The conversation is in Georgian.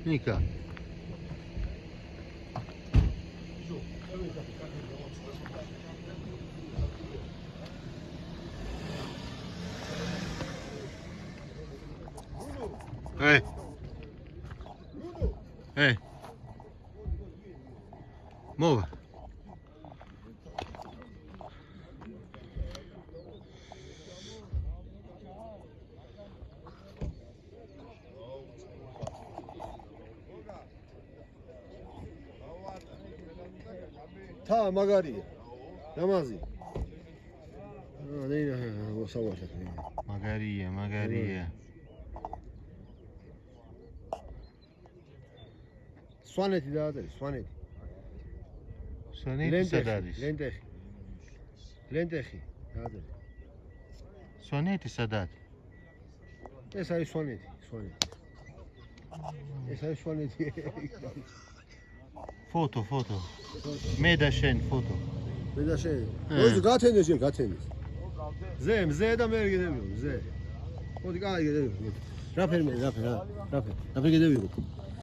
ნიკა. Hey. Move. თა მაგარია. ნამაზი. ნენა მოსავაშა. მაგარია. სვანეთი დააწერე, სვანეთი. სვანეთი სად არის? ლენტეხი დააწერე. სვანეთი სად არის? ეს არის სვანეთი. ეს არის სვანეთი. Foto. მე და შენ ფოტო. მოიძ გათენდეს შენ გათენდეს. მზე და მე გედევიღო, მზე. მოდი კაი გედევიღო. რაფერ გედევიღო.